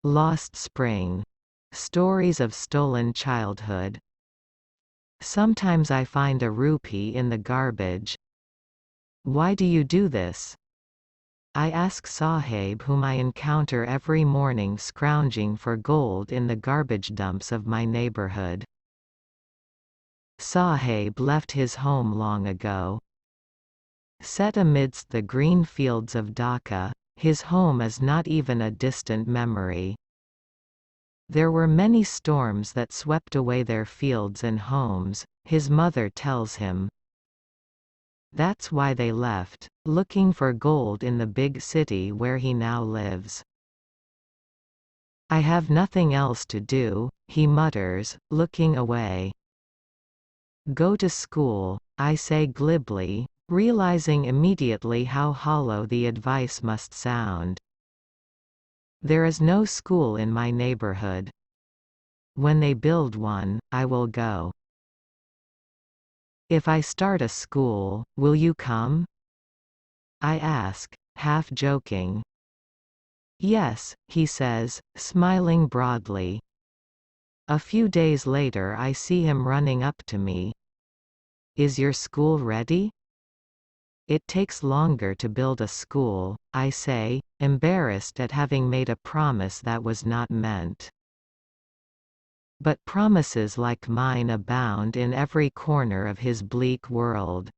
Lost spring. Stories of stolen childhood. Sometimes I find a rupee in the garbage. Why do you do this? I ask Sahib, whom I encounter every morning scrounging for gold in the garbage dumps of my neighborhood. Sahib left his home long ago. Set amidst the green fields of Dhaka, his home is not even a distant memory. There were many storms that swept away their fields and homes, his mother tells him. That's why they left, looking for gold in the big city where he now lives. I have nothing else to do, he mutters, looking away. Go to school, I say glibly, realizing immediately how hollow the advice must sound. There is no school in my neighborhood. When they build one, I will go. If I start a school, will you come? I ask, half joking. Yes, he says, smiling broadly. A few days later I see him running up to me. Is your school ready? It takes longer to build a school, I say, embarrassed at having made a promise that was not meant. But promises like mine abound in every corner of his bleak world.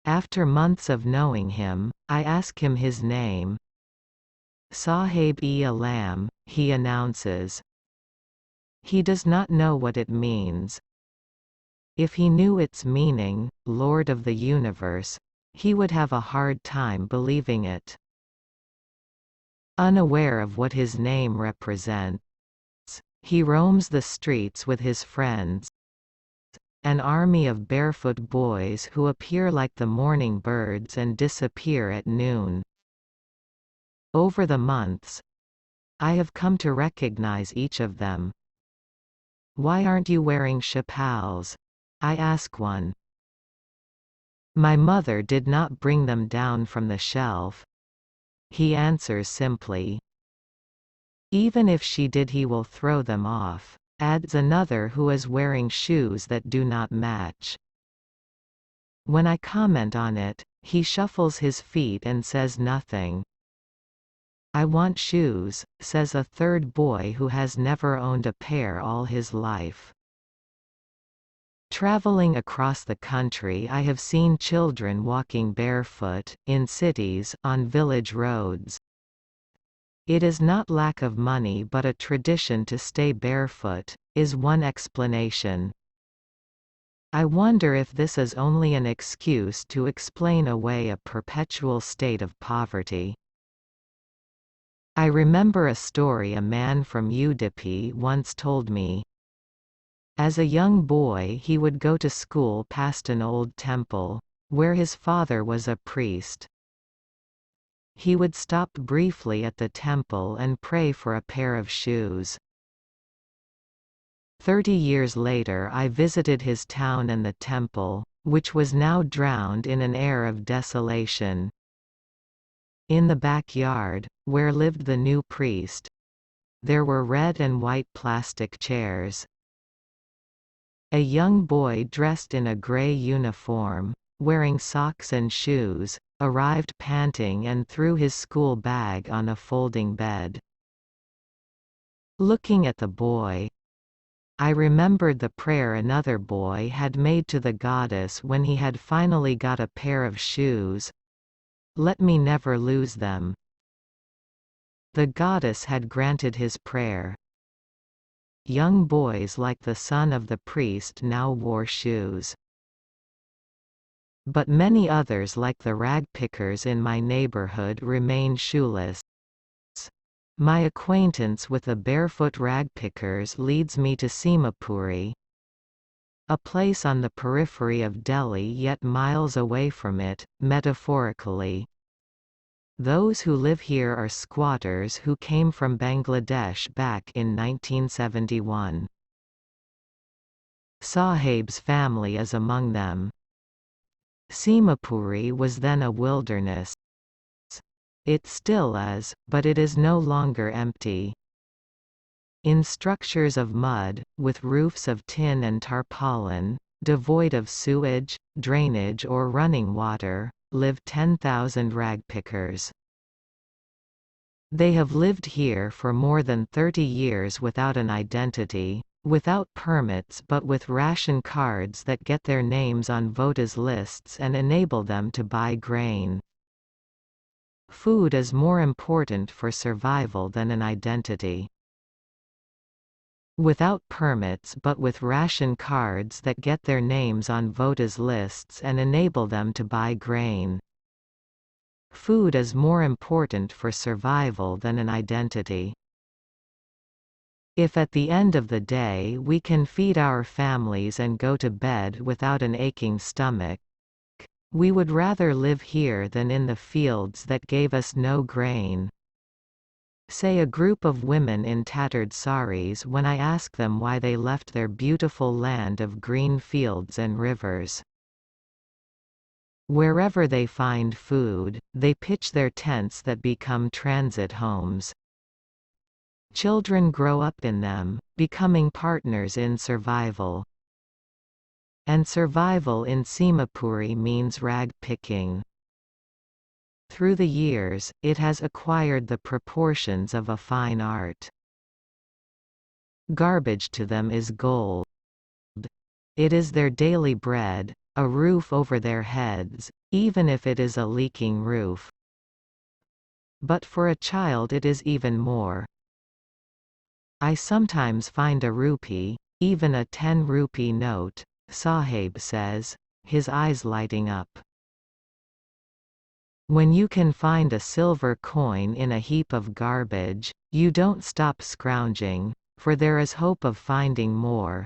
After months of knowing him, I ask him his name. Sahib-e-Alam, he announces. He does not know what it means. If he knew its meaning, Lord of the Universe, he would have a hard time believing it. Unaware of what his name represents, he roams the streets with his friends, an army of barefoot boys who appear like the morning birds and disappear at noon. Over the months, I have come to recognize each of them. Why aren't you wearing chapals? I ask one. My mother did not bring them down from the shelf. He answers simply. Even if she did, he will throw them off, adds another who is wearing shoes that do not match. When I comment on it, he shuffles his feet and says nothing. I want shoes, says a third boy who has never owned a pair all his life. Traveling across the country, I have seen children walking barefoot, in cities, on village roads. It is not lack of money but a tradition to stay barefoot, is one explanation. I wonder if this is only an excuse to explain away a perpetual state of poverty. I remember a story a man from Udupi once told me. As a young boy he would go to school past an old temple, where his father was a priest. He would stop briefly at the temple and pray for a pair of shoes. 30 years later I visited his town and the temple, which was now drowned in an air of desolation. In the backyard, where lived the new priest, there were red and white plastic chairs. A young boy dressed in a gray uniform, wearing socks and shoes, arrived panting and threw his school bag on a folding bed. Looking at the boy, I remembered the prayer another boy had made to the goddess when he had finally got a pair of shoes. Let me never lose them. The goddess had granted his prayer. Young boys like the son of the priest now wore shoes. But many others like the rag pickers in my neighborhood remain shoeless. My acquaintance with the barefoot rag pickers leads me to Simapuri, a place on the periphery of Delhi yet miles away from it, metaphorically. Those who live here are squatters who came from Bangladesh back in 1971. Sahib's family is among them. Simapuri was then a wilderness. It still is, but it is no longer empty. In structures of mud, with roofs of tin and tarpaulin, devoid of sewage, drainage or running water, live 10,000 ragpickers. They have lived here for more than 30 years without an identity, without permits but with ration cards that get their names on voters' lists and enable them to buy grain. Food is more important for survival than an identity. Without permits but with ration cards that get their names on voters' lists and enable them to buy grain. Food is more important for survival than an identity. If at the end of the day we can feed our families and go to bed without an aching stomach, we would rather live here than in the fields that gave us no grain. Say a group of women in tattered saris when I ask them why they left their beautiful land of green fields and rivers. Wherever they find food, they pitch their tents that become transit homes. Children grow up in them, becoming partners in survival. And survival in Simapuri means rag picking. Through the years, it has acquired the proportions of a fine art. Garbage to them is gold. It is their daily bread, a roof over their heads, even if it is a leaking roof. But for a child it is even more. I sometimes find a rupee, even a 10-rupee note, Sahib says, his eyes lighting up. When you can find a silver coin in a heap of garbage, you don't stop scrounging, for there is hope of finding more.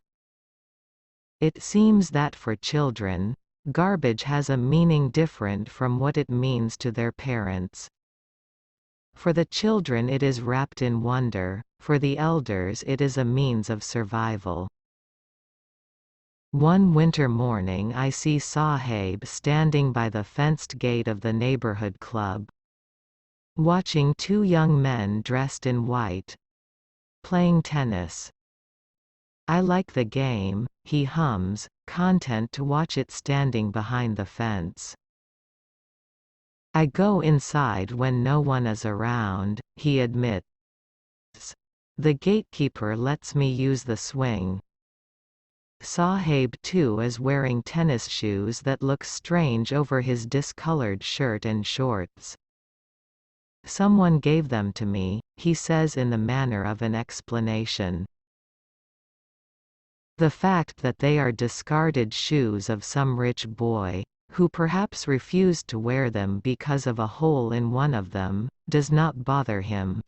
It seems that for children, garbage has a meaning different from what it means to their parents. For the children it is wrapped in wonder, for the elders it is a means of survival. One winter morning I see Sahib standing by the fenced gate of the neighborhood club, watching two young men dressed in white, playing tennis. I like the game, he hums, content to watch it standing behind the fence. I go inside when no one is around, he admits. The gatekeeper lets me use the swing. Sahib too is wearing tennis shoes that look strange over his discolored shirt and shorts. Someone gave them to me, he says in the manner of an explanation. The fact that they are discarded shoes of some rich boy, who perhaps refused to wear them because of a hole in one of them, does not bother him.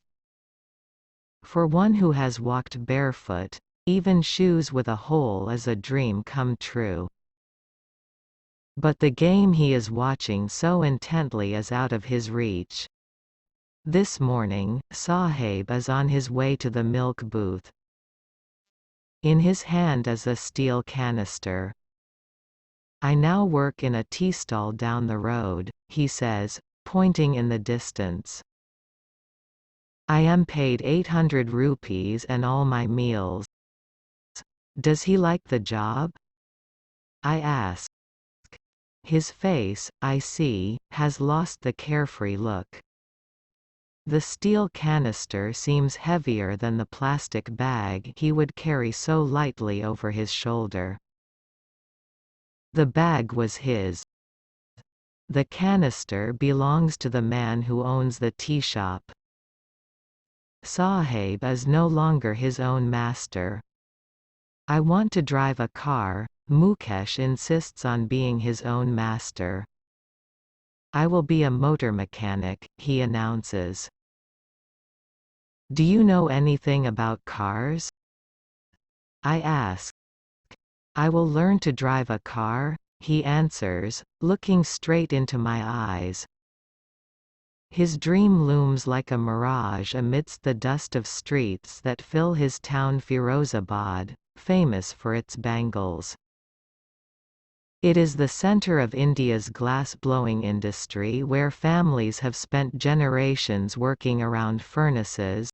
For one who has walked barefoot, even shoes with a hole is a dream come true. But the game he is watching so intently is out of his reach. This morning, Sahib is on his way to the milk booth. In his hand is a steel canister. I now work in a tea stall down the road, he says, pointing in the distance. I am paid 800 rupees and all my meals. Does he like the job? I ask. His face, I see, has lost the carefree look. The steel canister seems heavier than the plastic bag he would carry so lightly over his shoulder. The bag was his. The canister belongs to the man who owns the tea shop. Sahib is no longer his own master. I want to drive a car, Mukesh insists on being his own master. I will be a motor mechanic, he announces. Do you know anything about cars? I ask. I will learn to drive a car, he answers, looking straight into my eyes. His dream looms like a mirage amidst the dust of streets that fill his town Firozabad, famous for its bangles. It is the center of India's glass-blowing industry where families have spent generations working around furnaces,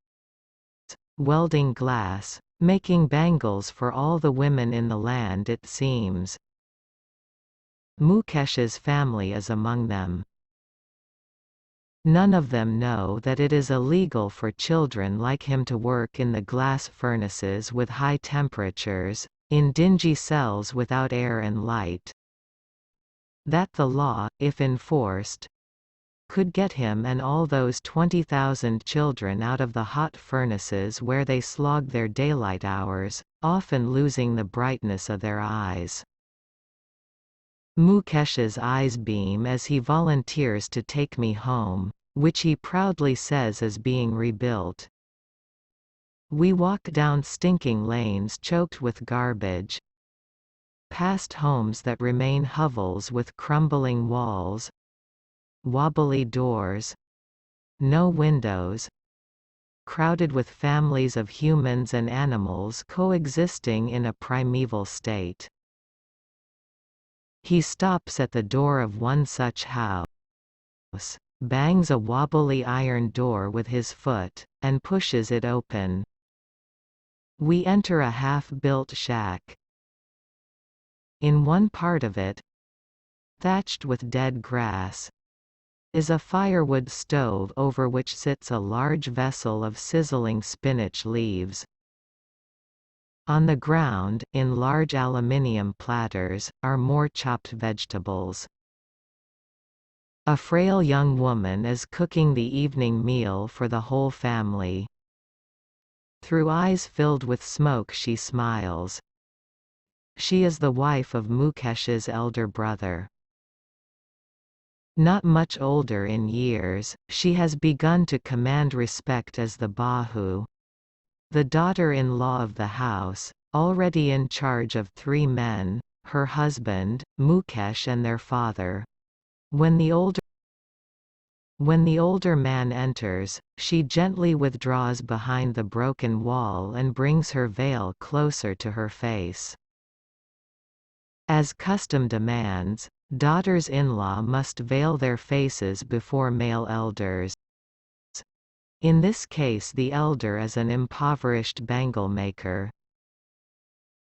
welding glass, making bangles for all the women in the land it seems. Mukesh's family is among them. None of them know that it is illegal for children like him to work in the glass furnaces with high temperatures, in dingy cells without air and light. That the law, if enforced, could get him and all those 20,000 children out of the hot furnaces where they slog their daylight hours, often losing the brightness of their eyes. Mukesh's eyes beam as he volunteers to take me home, which he proudly says is being rebuilt. We walk down stinking lanes choked with garbage, past homes that remain hovels with crumbling walls, wobbly doors, no windows, crowded with families of humans and animals coexisting in a primeval state. He stops at the door of one such house, bangs a wobbly iron door with his foot, and pushes it open. We enter a half-built shack. In one part of it, thatched with dead grass, is a firewood stove over which sits a large vessel of sizzling spinach leaves. On the ground, in large aluminium platters, are more chopped vegetables. A frail young woman is cooking the evening meal for the whole family. Through eyes filled with smoke she smiles. She is the wife of Mukesh's elder brother. Not much older in years, she has begun to command respect as the Bahu, the daughter-in-law of the house, already in charge of 3 men, her husband, Mukesh and their father. When the older man enters, she gently withdraws behind the broken wall and brings her veil closer to her face. As custom demands, daughters-in-law must veil their faces before male elders. In this case the elder is an impoverished bangle maker.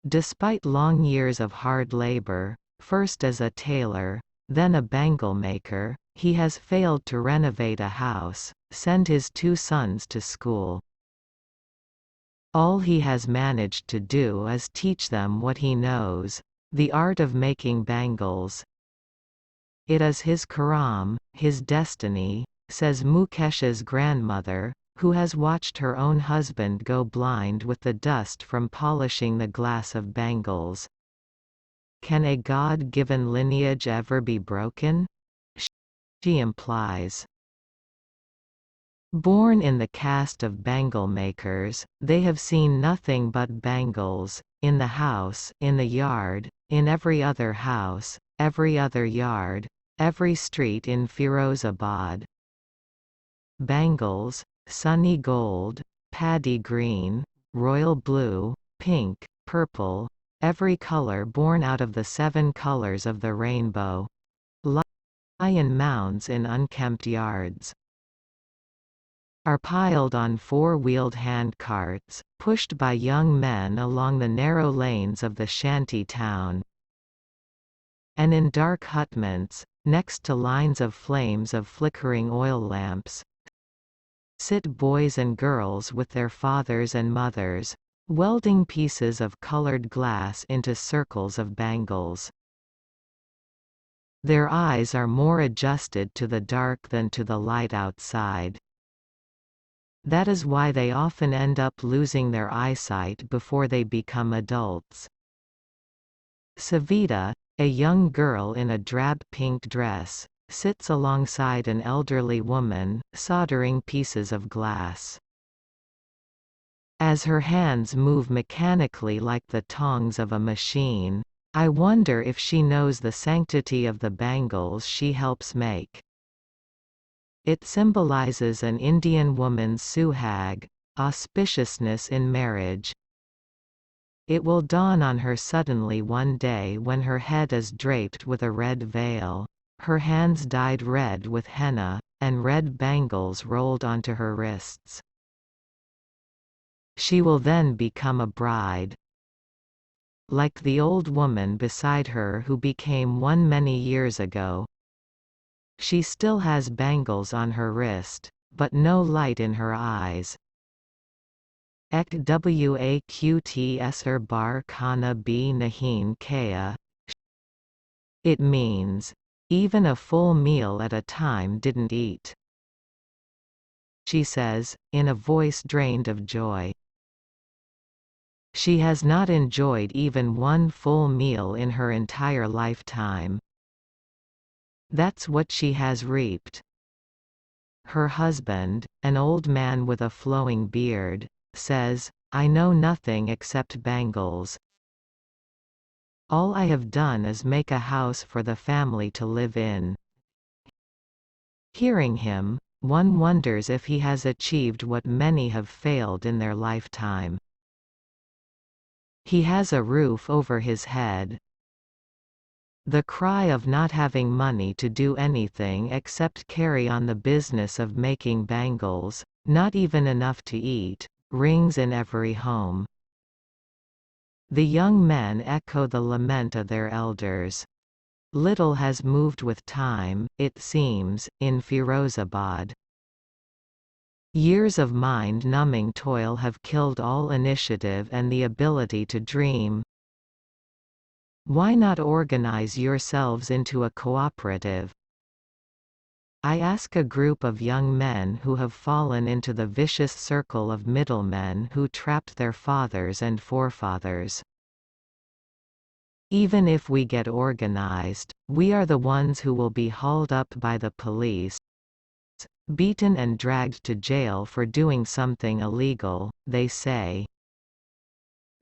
Despite long years of hard labor, first as a tailor, then a bangle maker, he has failed to renovate a house, send his 2 sons to school. All he has managed to do is teach them what he knows, the art of making bangles. It is his karam, his destiny, says Mukesh's grandmother, who has watched her own husband go blind with the dust from polishing the glass of bangles. Can a God-given lineage ever be broken? She implies. Born in the caste of bangle makers, they have seen nothing but bangles, in the house, in the yard, in every other house, every other yard, every street in Firozabad. Bangles, sunny gold, paddy green, royal blue, pink, purple, every color born out of the 7 colors of the rainbow, lie in mounds in unkempt yards. Are piled on 4-wheeled handcarts, pushed by young men along the narrow lanes of the shanty town. And in dark hutments, next to lines of flames of flickering oil lamps, sit boys and girls with their fathers and mothers, welding pieces of colored glass into circles of bangles. Their eyes are more adjusted to the dark than to the light outside. That is why they often end up losing their eyesight before they become adults. Savita, a young girl in a drab pink dress, sits alongside an elderly woman, soldering pieces of glass. As her hands move mechanically like the tongs of a machine, I wonder if she knows the sanctity of the bangles she helps make. It symbolizes an Indian woman's suhag, auspiciousness in marriage. It will dawn on her suddenly one day when her head is draped with a red veil, her hands dyed red with henna, and red bangles rolled onto her wrists. She will then become a bride. Like the old woman beside her who became one many years ago. She still has bangles on her wrist, but no light in her eyes. Ek waqt bar kana b nahin kaya. It means, even a full meal at a time didn't eat. She says, in a voice drained of joy. She has not enjoyed even one full meal in her entire lifetime. That's what she has reaped. Her husband, an old man with a flowing beard, says, I know nothing except bangles. All I have done is make a house for the family to live in. Hearing him, one wonders if he has achieved what many have failed in their lifetime. He has a roof over his head. The cry of not having money to do anything except carry on the business of making bangles, not even enough to eat, rings in every home. The young men echo the lament of their elders. Little has moved with time, it seems, in Firozabad. Years of mind-numbing toil have killed all initiative and the ability to dream. Why not organize yourselves into a cooperative? I ask a group of young men who have fallen into the vicious circle of middlemen who trapped their fathers and forefathers. Even if we get organized, we are the ones who will be hauled up by the police, beaten and dragged to jail for doing something illegal, they say.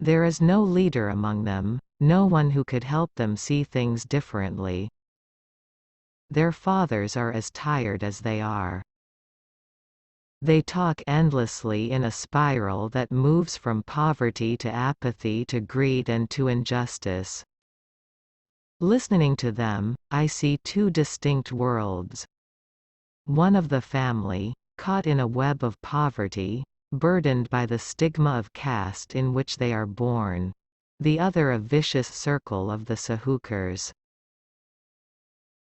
There is no leader among them, no one who could help them see things differently. Their fathers are as tired as they are. They talk endlessly in a spiral that moves from poverty to apathy to greed and to injustice. Listening to them, I see two distinct worlds. One of the family, caught in a web of poverty, burdened by the stigma of caste in which they are born. The other a vicious circle of the sahukars.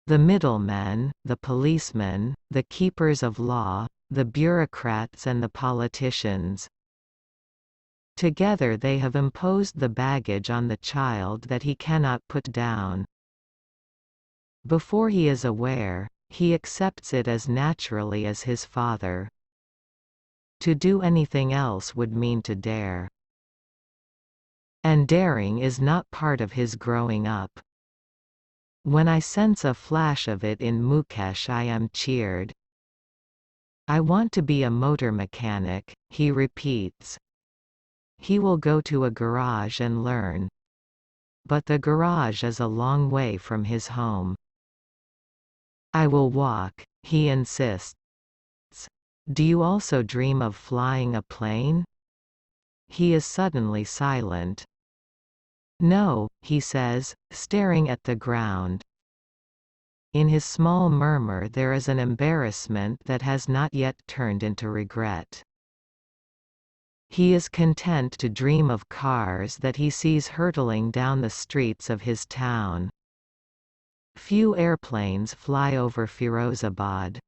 The middlemen, the policemen, the keepers of law, the bureaucrats and the politicians. Together they have imposed the baggage on the child that he cannot put down. Before he is aware, he accepts it as naturally as his father. To do anything else would mean to dare. And daring is not part of his growing up. When I sense a flash of it in Mukesh, I am cheered. I want to be a motor mechanic, he repeats. He will go to a garage and learn. But the garage is a long way from his home. I will walk, he insists. Do you also dream of flying a plane? He is suddenly silent. No, he says, staring at the ground. In his small murmur there is an embarrassment that has not yet turned into regret. He is content to dream of cars that he sees hurtling down the streets of his town. Few airplanes fly over Firozabad.